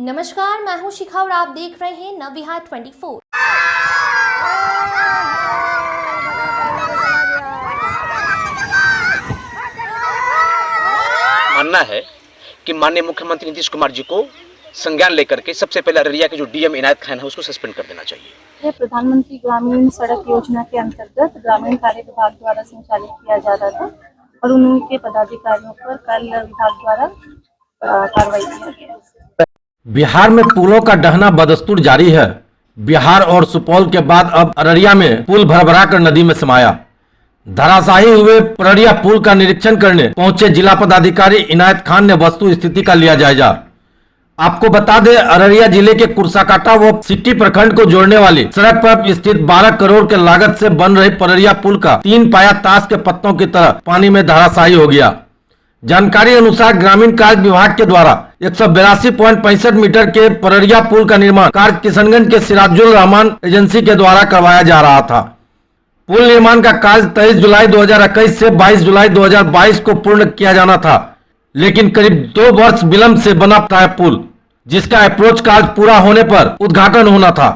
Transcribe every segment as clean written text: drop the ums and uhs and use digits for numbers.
नमस्कार, मैं हूं शिखा और आप देख रहे हैं नवविहार 24। मानना है कि माननीय मुख्यमंत्री नीतीश कुमार जी को संज्ञान लेकर के सबसे पहले अररिया के जो डीएम इनायत खान है उसको सस्पेंड कर देना चाहिए। ये प्रधानमंत्री ग्रामीण सड़क योजना के अंतर्गत ग्रामीण कार्य विभाग द्वारा संचालित किया जा रहा था और उनके पदाधिकारियों पर कल विभाग द्वारा कार्रवाई किया गया। बिहार में पुलों का ढहना बदस्तूर जारी है। बिहार और सुपौल के बाद अब अररिया में पुल भरभरा कर नदी में समाया। धराशायी हुए अररिया पुल का निरीक्षण करने पहुंचे जिला पदाधिकारी इनायत खान ने वस्तु स्थिति का लिया जायजा। आपको बता दें, अररिया जिले के कुर्साकाटा व सिटी प्रखंड को जोड़ने वाली सड़क पर स्थित 12 करोड़ के लागत से बन रही पररिया पुल का 3 पाया ताश के पत्तों की तरह पानी में धराशायी हो गया। जानकारी अनुसार ग्रामीण कार्य विभाग के द्वारा 182.65 मीटर के पररिया पुल का निर्माण कार्य किशनगंज के सिराजुल रहमान एजेंसी के द्वारा करवाया जा रहा था। पुल निर्माण का कार्य 23 जुलाई 2021 से 22 जुलाई 2022 को पूर्ण किया जाना था, लेकिन करीब 2 वर्ष विलंब से बना था पुल, जिसका अप्रोच कार्य पूरा होने पर उद्घाटन होना था।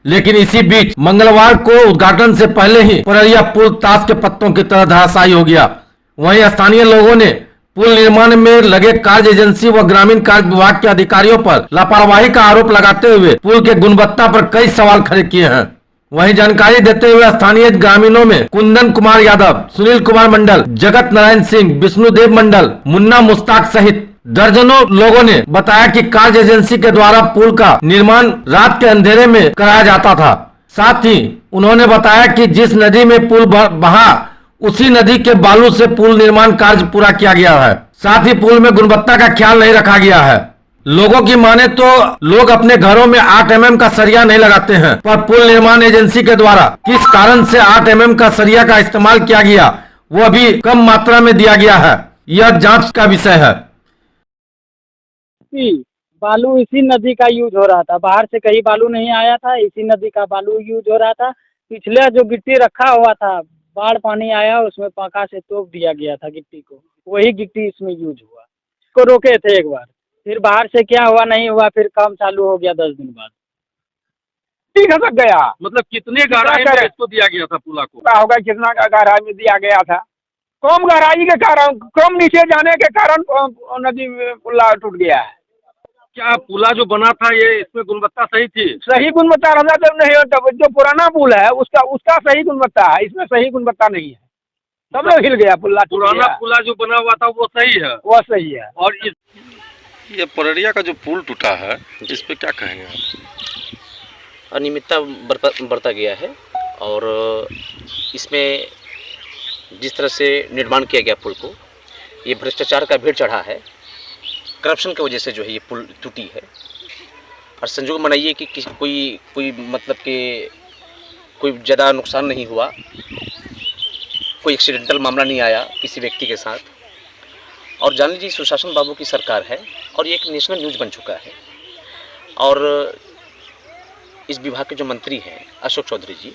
लेकिन इसी बीच मंगलवार को उद्घाटन से पहले ही पररिया पुल ताश के पत्तों की तरह धराशायी हो गया। वहीं स्थानीय लोगों ने पुल निर्माण में लगे कार्य एजेंसी व ग्रामीण कार्य विभाग के अधिकारियों पर लापरवाही का आरोप लगाते हुए पुल के गुणवत्ता पर कई सवाल खड़े किए हैं। वहीं जानकारी देते हुए स्थानीय ग्रामीणों में कुंदन कुमार यादव, सुनील कुमार मंडल, जगत नारायण सिंह, विष्णुदेव मंडल, मुन्ना मुश्ताक सहित दर्जनों लोगों ने बताया कि कार्य एजेंसी के द्वारा पुल का निर्माण रात के अंधेरे में कराया जाता था। साथ ही उन्होंने बताया कि जिस नदी में पुल बहा उसी नदी के बालू से पुल निर्माण कार्य पूरा किया गया है। साथ ही पुल में गुणवत्ता का ख्याल नहीं रखा गया है। लोगों की माने तो लोग अपने घरों में 8 mm का सरिया नहीं लगाते हैं, पर पुल निर्माण एजेंसी के द्वारा किस कारण से 8 mm का सरिया का इस्तेमाल किया गया वो भी कम मात्रा में दिया गया है। यह जांच का विषय है। बालू इसी नदी का यूज हो रहा था, बाहर से कहीं बालू नहीं आया था, इसी नदी का बालू यूज हो रहा था। पिछले जो गिट्टी रखा हुआ था, बाढ़ पानी आया उसमें पंखा से तोप दिया गया था गिट्टी को, वही गिट्टी इसमें यूज हुआ। इसको रोके थे एक बार, फिर बाहर से क्या हुआ नहीं हुआ, फिर काम चालू हो गया 10 दिन बाद। ठीक है, गया मतलब कितने गहराई में इसको दिया गया था पुला को? क्या होगा, कितना गहराई में दिया गया था? कम गहराई के कारण, कम नीचे जाने के कारण नदी में पुला टूट गया है। क्या पुला जो बना था ये इसमें गुणवत्ता सही थी? सही गुणवत्ता रहता तो नहीं होता। जो पुराना पुल है उसका सही गुणवत्ता है, इसमें सही गुणवत्ता नहीं है, सब लोग हिल गया पुला। पुराना पुला जो बना हुआ था वो सही है? वो सही है। और ये पररिया का जो पुल टूटा है इस पे क्या कहेंगे आप? अनियमितता बरता गया है और इसमें जिस तरह से निर्माण किया गया पुल को, ये भ्रष्टाचार का भीड़ चढ़ा है। करप्शन की वजह से जो है ये पुल टूटी है। और संजोग मनाइए कि कोई मतलब कि कोई ज़्यादा नुकसान नहीं हुआ, कोई एक्सीडेंटल मामला नहीं आया किसी व्यक्ति के साथ। और जान लीजिए सुशासन बाबू की सरकार है और ये एक नेशनल न्यूज़ बन चुका है। और इस विभाग के जो मंत्री हैं अशोक चौधरी जी,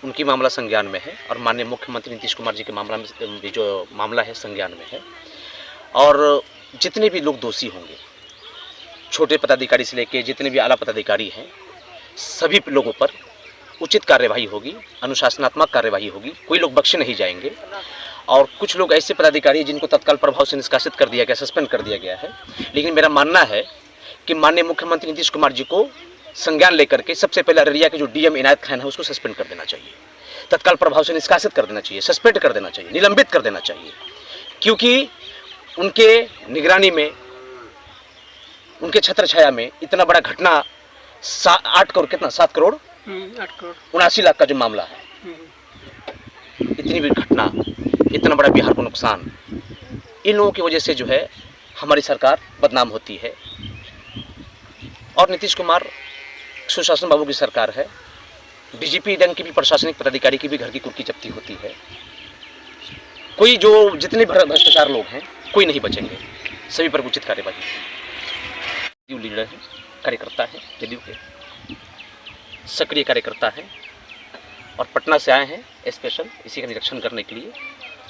उनकी मामला संज्ञान में है और माननीय मुख्यमंत्री नीतीश कुमार जी के मामला में जो मामला है संज्ञान में है। और जितने भी लोग दोषी होंगे, छोटे पदाधिकारी से लेकर जितने भी आला पदाधिकारी हैं, सभी लोगों पर उचित कार्यवाही होगी, अनुशासनात्मक कार्यवाही होगी। कोई लोग बख्शे नहीं जाएंगे। और कुछ लोग ऐसे पदाधिकारी जिनको तत्काल प्रभाव से निष्कासित कर दिया गया, सस्पेंड कर दिया गया है। लेकिन मेरा मानना है कि माननीय मुख्यमंत्री नीतीश कुमार जी को संज्ञान लेकर के सबसे पहले अररिया के जो डीएम इनायत खान है उसको सस्पेंड कर देना चाहिए, तत्काल प्रभाव से निष्कासित कर देना चाहिए, सस्पेंड कर देना चाहिए, निलंबित कर देना चाहिए। क्योंकि उनके निगरानी में, उनके छत्र छाया में इतना बड़ा घटना 8 करोड़ कितना 7 करोड़ 79 लाख का जो मामला है, इतनी बड़ी घटना, इतना बड़ा बिहार को नुकसान, इन लोगों की वजह से जो है हमारी सरकार बदनाम होती है। और नीतीश कुमार सुशासन बाबू की सरकार है। डीजीपी रैंक की भी प्रशासनिक पदाधिकारी की भी घर की कुर्की जब्ती होती है। कोई जो जितने भ्रष्टाचार लोग हैं कोई नहीं बचेंगे, सभी पर उचित कार्यवाही। लीडर है, कार्यकर्ता है, जदयू के सक्रिय कार्यकर्ता हैं और पटना से आए हैं स्पेशल इसी का निरीक्षण करने के लिए।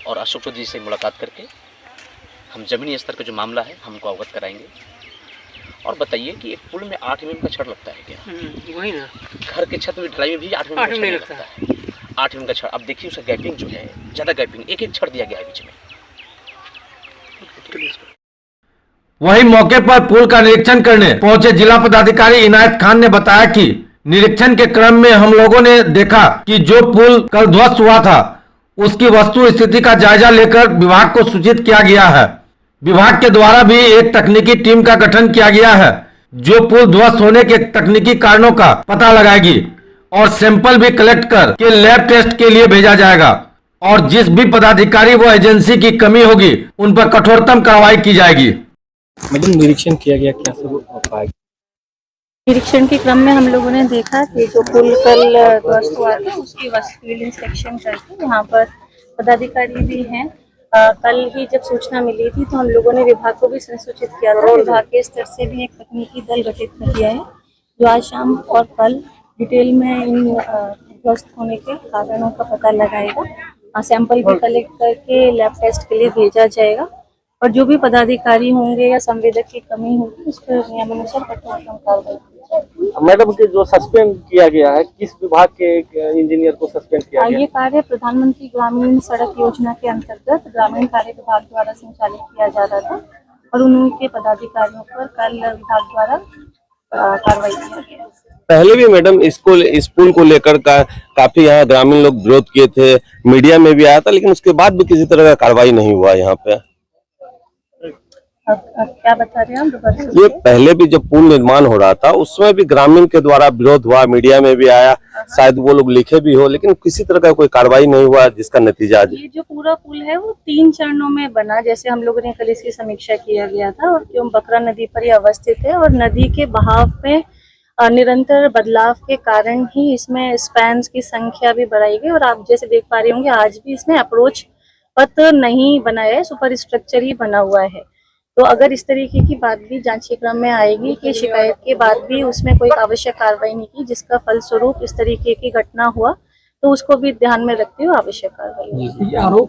और अशोक चौधरी से मुलाकात करके हम ज़मीनी स्तर का जो मामला है हमको अवगत कराएंगे और बताइए कि एक पुल में 8 mm का छड़ लगता है क्या? वही ना, घर के छत में ढलाई में भी 8 mm का छड़ नहीं लगता है। 8 mm का छड़, अब देखिए उसका गैपिंग जो है, ज़्यादा गैपिंग, एक एक छड़ दिया गया है बीच में। वहीं मौके पर पुल का निरीक्षण करने पहुंचे जिला पदाधिकारी इनायत खान ने बताया कि निरीक्षण के क्रम में हम लोगों ने देखा कि जो पुल कल ध्वस्त हुआ था उसकी वस्तु स्थिति का जायजा लेकर विभाग को सूचित किया गया है। विभाग के द्वारा भी एक तकनीकी टीम का गठन किया गया है जो पुल ध्वस्त होने के तकनीकी कारणों का पता लगाएगी और सैंपल भी कलेक्ट कर के लैब टेस्ट के लिए भेजा जाएगा और जिस भी पदाधिकारी व एजेंसी की कमी होगी उन पर कठोरतम कार्रवाई की जाएगी। मैडम निरीक्षण किया गया, क्या सब हो पाएगा? निरीक्षण के क्रम में हम लोगों ने देखा कि जो पुल कल ध्वस्त हुआ था उसकी फील्ड इंस्पेक्शन करके यहाँ पर पदाधिकारी भी हैं। कल ही जब सूचना मिली थी तो हम लोगों ने विभाग को भी संसूचित किया था। विभाग के स्तर से भी एक तकनीकी दल गठित कर दिया है जो आज शाम और कल डिटेल में इन ध्वस्त होने के कारणों का पता लगाएगा। सैंपल भी कलेक्ट करके लैब टेस्ट के लिए भेजा जाएगा और जो भी पदाधिकारी होंगे या संवेदक की कमी होगी उस पर नियमानुसार कठोरतम कार्रवाई की जाएगी। मैडम के जो सस्पेंड किया गया है, किस विभाग के इंजीनियर को सस्पेंड किया गया? ये कार्य प्रधानमंत्री ग्रामीण सड़क योजना के अंतर्गत ग्रामीण कार्य विभाग द्वारा संचालित किया जा रहा था और उनके पदाधिकारियों पर कल विभाग द्वारा कार्रवाई किया गया। पहले भी मैडम इस पुल को लेकर काफी यहाँ ग्रामीण लोग विरोध किए थे, मीडिया में भी आया था, लेकिन उसके बाद भी किसी तरह का कार्रवाई नहीं हुआ यहाँ पे। अब क्या बता रहे हैं आप? ये पहले भी जब पुल निर्माण हो रहा था उसमें भी ग्रामीण के द्वारा विरोध हुआ, मीडिया में भी आया, शायद वो लोग लिखे भी हो, लेकिन किसी तरह का कोई कार्रवाई नहीं हुआ जिसका नतीजा आज। ये जो पूरा पुल है वो 3 चरणों में बना, जैसे हम लोगों ने कल इसकी समीक्षा किया गया था और क्यों बकरा नदी पर ये अवस्थित है और नदी के बहाव में निरंतर बदलाव के कारण ही इसमें स्पैन्स की संख्या भी बढ़ाई गई और आप जैसे देख पा रहे होंगे आज भी इसमें अप्रोच पथ नहीं बनाया है, सुपर स्ट्रक्चर ही बना हुआ है। तो अगर इस तरीके की बात भी जांच के क्रम में आएगी कि शिकायत के बाद भी उसमें कोई आवश्यक कार्रवाई नहीं की जिसका फलस्वरूप इस तरीके की घटना हुआ तो उसको भी ध्यान में रखते हुए आवश्यक कार्रवाई।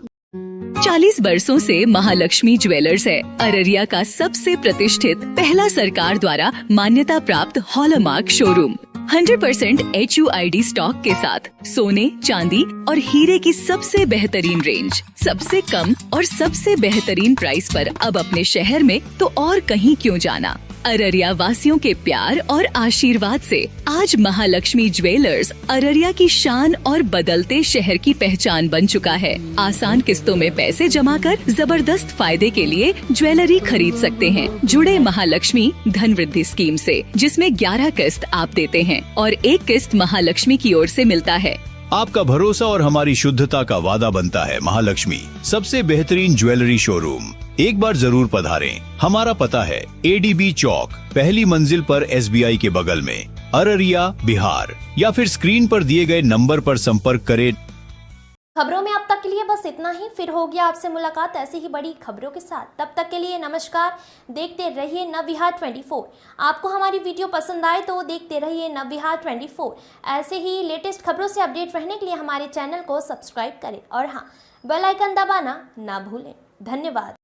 40 वर्षों से महालक्ष्मी ज्वेलर्स है अररिया का सबसे प्रतिष्ठित पहला सरकार द्वारा मान्यता प्राप्त हॉलमार्क शोरूम। 100% HUID स्टॉक के साथ सोने, चांदी और हीरे की सबसे बेहतरीन रेंज, सबसे कम और सबसे बेहतरीन प्राइस पर अब अपने शहर में तो और कहीं क्यों जाना। अररिया वासियों के प्यार और आशीर्वाद से आज महालक्ष्मी ज्वेलर्स अररिया की शान और बदलते शहर की पहचान बन चुका है। आसान किस्तों में पैसे जमा कर जबरदस्त फायदे के लिए ज्वेलरी खरीद सकते हैं। जुड़े महालक्ष्मी धन वृद्धि स्कीम से, जिसमें 11 किस्त आप देते हैं और 1 किस्त महालक्ष्मी की ओर से मिलता है। आपका भरोसा और हमारी शुद्धता का वादा बनता है महालक्ष्मी, सबसे बेहतरीन ज्वेलरी शोरूम। एक बार जरूर पधारें। हमारा पता है ADB चौक, पहली मंजिल पर SBI के बगल में, अररिया, बिहार, या फिर स्क्रीन पर दिए गए नंबर पर संपर्क करें। खबरों में अब तक के लिए बस इतना ही। फिर होगी आपसे मुलाकात ऐसी ही बड़ी खबरों के साथ। तब तक के लिए नमस्कार। देखते रहिए नवविहार 24। आपको हमारी वीडियो पसंद आए तो देखते रहिए नवविहार 24। ऐसे ही लेटेस्ट खबरों से अपडेट रहने के लिए हमारे चैनल को सब्सक्राइब करें और हाँ, बेल आइकन दबाना ना भूलें। धन्यवाद।